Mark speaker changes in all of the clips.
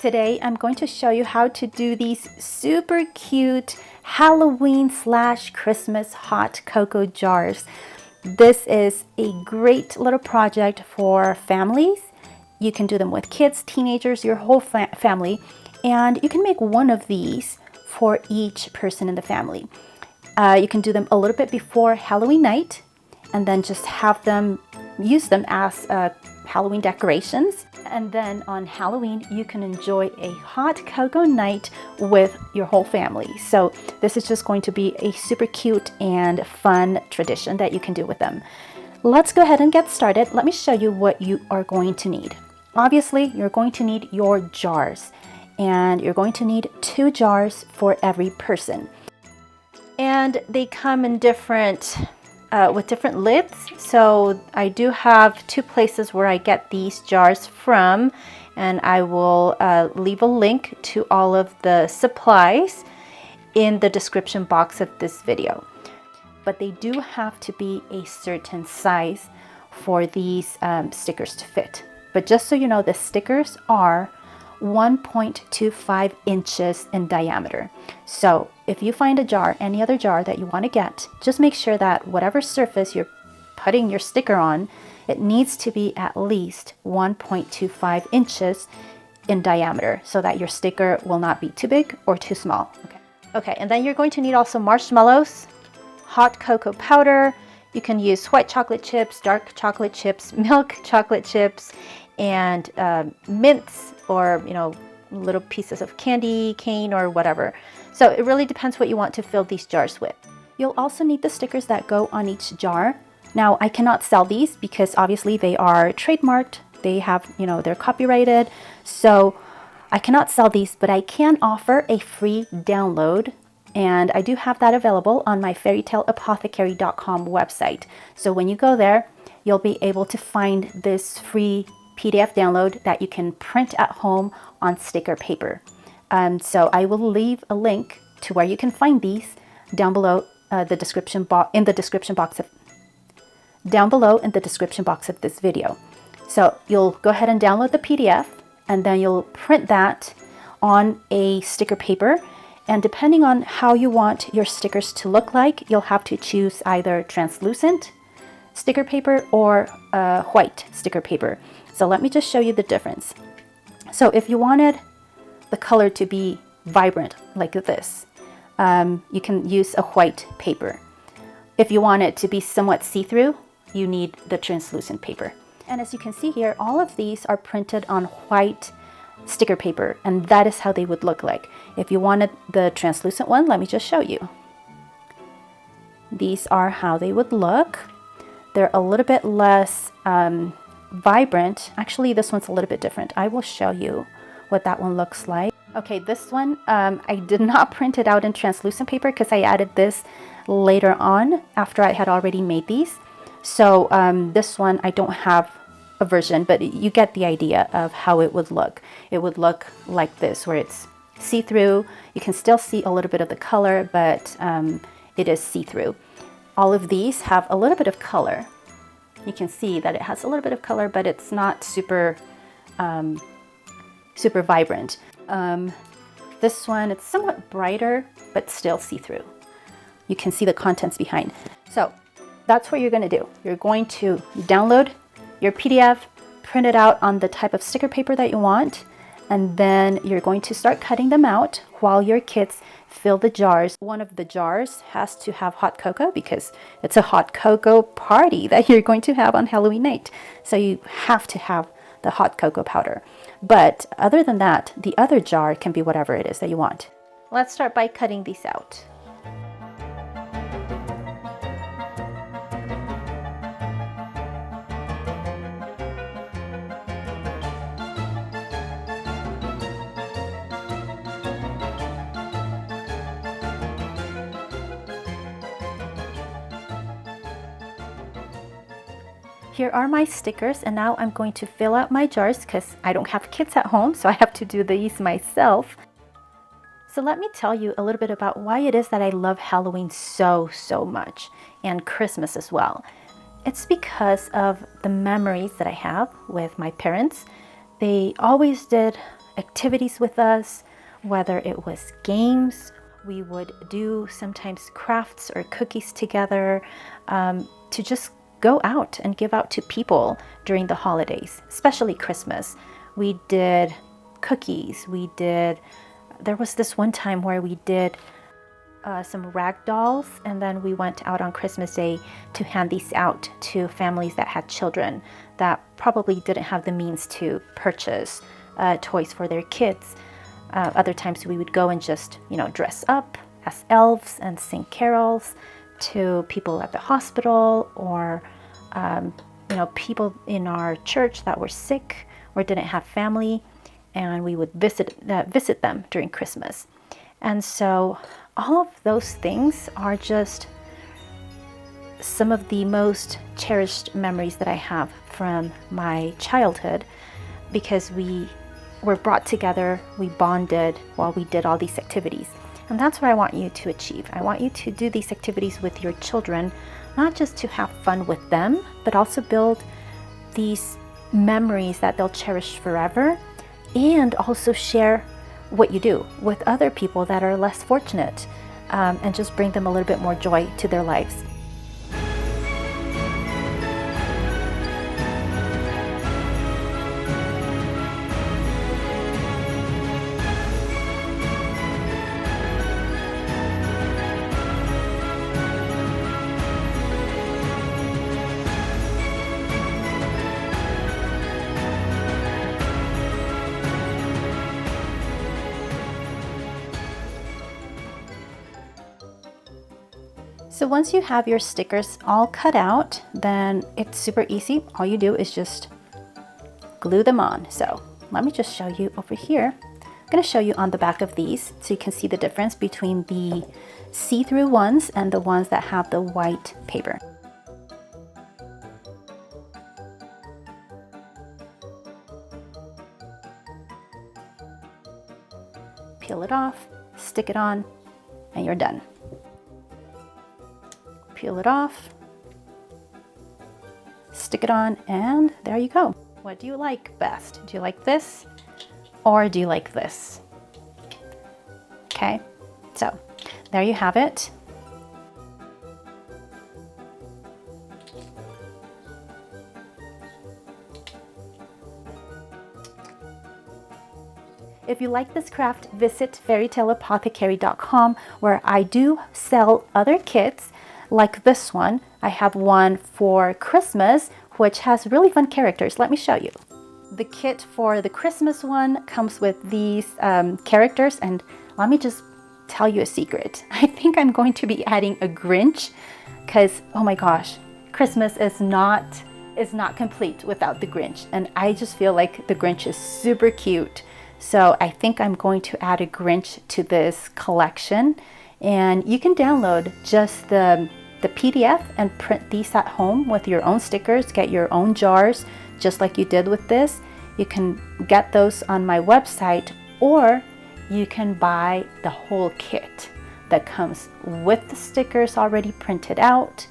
Speaker 1: Today I'm going to show you how to do these super cute Halloween/Christmas hot cocoa jars. This is a great little project for families. You can do them with kids, teenagers, your whole family, and you can make one of these for each person in the family. You can do them a little bit before Halloween night and then just have them use them as Halloween decorations. And then on Halloween, you can enjoy a hot cocoa night with your whole family. So this is just going to be a super cute and fun tradition that you can do with them. Let's go ahead and get started. Let me show you what you are going to need. Obviously, you're going to need your jars, and you're going to need 2 jars for every person. And they come in different with different lids. So I do have 2 places where I get these jars from, and I will leave a link to all of the supplies in the description box of this video. But they do have to be a certain size for these stickers to fit. But just so you know, the stickers are 1.25 inches in diameter. So if you find a jar, any other jar that you want to get, just make sure that whatever surface you're putting your sticker on, it needs to be at least 1.25 inches in diameter so that your sticker will not be too big or too small. Okay, and then you're going to need also marshmallows, hot cocoa powder. You can use white chocolate chips, dark chocolate chips, milk chocolate chips, and mints, or little pieces of candy cane or whatever. So it really depends what you want to fill these jars with. You'll also need the stickers that go on each jar. Now I cannot sell these because obviously they are trademarked. They have, they're copyrighted. So I cannot sell these, but I can offer a free download. And I do have that available on my fairytaleapothecary.com website. So when you go there, you'll be able to find this free PDF download that you can print at home on sticker paper. So I will leave a link to where you can find these down below in the description box of this video. So you'll go ahead and download the PDF, and then you'll print that on a sticker paper. And depending on how you want your stickers to look like, you'll have to choose either translucent sticker paper or white sticker paper. So let me just show you the difference. So if you wanted the color to be vibrant like this, you can use a white paper. If you want it to be somewhat see-through, you need the translucent paper. And as you can see here, all of these are printed on white sticker paper, and that is how they would look like. If you wanted the translucent one, let me just show you. These are how they would look. They're a little bit less vibrant. Actually, this one's a little bit different. I will show you what that one looks like. Okay, this one, I did not print it out in translucent paper because I added this later on after I had already made these. So this one, I don't have a version, but you get the idea of how it would look. It would look like this, where it's see-through. You can still see a little bit of the color, but it is see-through. All of these have a little bit of color. You can see that it has a little bit of color, but it's not super super vibrant. This one, it's somewhat brighter, but still see-through. You can see the contents behind. So that's what you're going to do. You're going to download your PDF, print it out on the type of sticker paper that you want, and then you're going to start cutting them out while your kids fill the jars. One of the jars has to have hot cocoa because it's a hot cocoa party that you're going to have on Halloween night. So you have to have the hot cocoa powder. But other than that, the other jar can be whatever it is that you want. Let's start by cutting these out. Here are my stickers, and now I'm going to fill out my jars because I don't have kids at home, so I have to do these myself. So let me tell you a little bit about why it is that I love Halloween so much, and Christmas as well. It's because of the memories that I have with my parents. They always did activities with us, whether it was games. We would do sometimes crafts or cookies together, to just go out and give out to people during the holidays, especially Christmas. We did cookies. There was this one time where we did some rag dolls, and then we went out on Christmas Day to hand these out to families that had children that probably didn't have the means to purchase toys for their kids. Other times we would go and just, dress up as elves and sing carols to people at the hospital, or people in our church that were sick or didn't have family, and we would visit them during Christmas. And so all of those things are just some of the most cherished memories that I have from my childhood, because we were brought together, we bonded while we did all these activities. And that's what I want you to achieve. I want you to do these activities with your children, not just to have fun with them, but also build these memories that they'll cherish forever, and also share what you do with other people that are less fortunate, and just bring them a little bit more joy to their lives. So once you have your stickers all cut out, then it's super easy. All you do is just glue them on. So let me just show you over here. I'm going to show you on the back of these so you can see the difference between the see-through ones and the ones that have the white paper. Peel it off, stick it on, and you're done. Peel it off, stick it on, and there you go. What do you like best? Do you like this, or do you like this? Okay, so there you have it. If you like this craft, visit fairytaleapothecary.com, where I do sell other kits like this one. I have one for Christmas, which has really fun characters. Let me show you. The kit for the Christmas one comes with these characters, and let me just tell you a secret. I think I'm going to be adding a Grinch, because oh my gosh, Christmas is not complete without the Grinch, and I just feel like the Grinch is super cute. So I think I'm going to add a Grinch to this collection, and you can download just the PDF and print these at home with your own stickers, get your own jars, just like you did with this. You can get those on my website, or you can buy the whole kit that comes with the stickers already printed out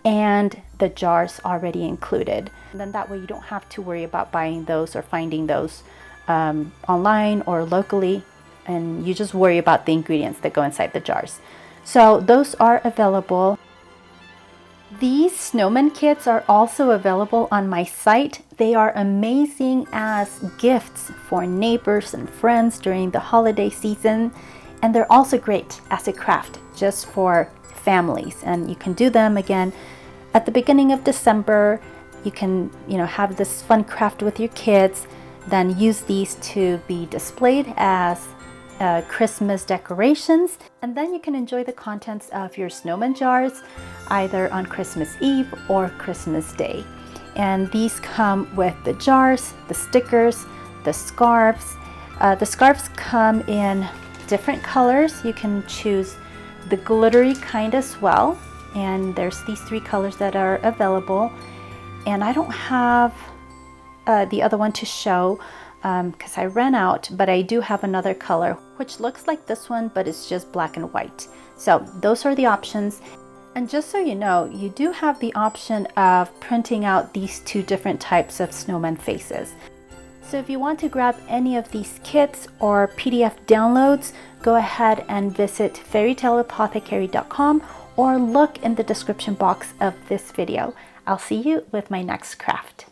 Speaker 1: and the jars already included. And then that way you don't have to worry about buying those or finding those online or locally, and you just worry about the ingredients that go inside the jars. So those are available. These snowman kits are also available on my site. They are amazing as gifts for neighbors and friends during the holiday season, and they're also great as a craft just for families. And you can do them again at the beginning of December. You can, have this fun craft with your kids, then use these to be displayed as Christmas decorations, and then you can enjoy the contents of your snowman jars either on Christmas Eve or Christmas Day. And these come with the jars, the stickers, the scarves. The scarves come in different colors. You can choose the glittery kind as well, and there's these 3 colors that are available. And I don't have the other one to show because I ran out, but I do have another color which looks like this one, but it's just black and white. So those are the options. And just so you know, you do have the option of printing out these 2 different types of snowman faces. So if you want to grab any of these kits or PDF downloads, go ahead and visit fairytaleapothecary.com or look in the description box of this video. I'll see you with my next craft.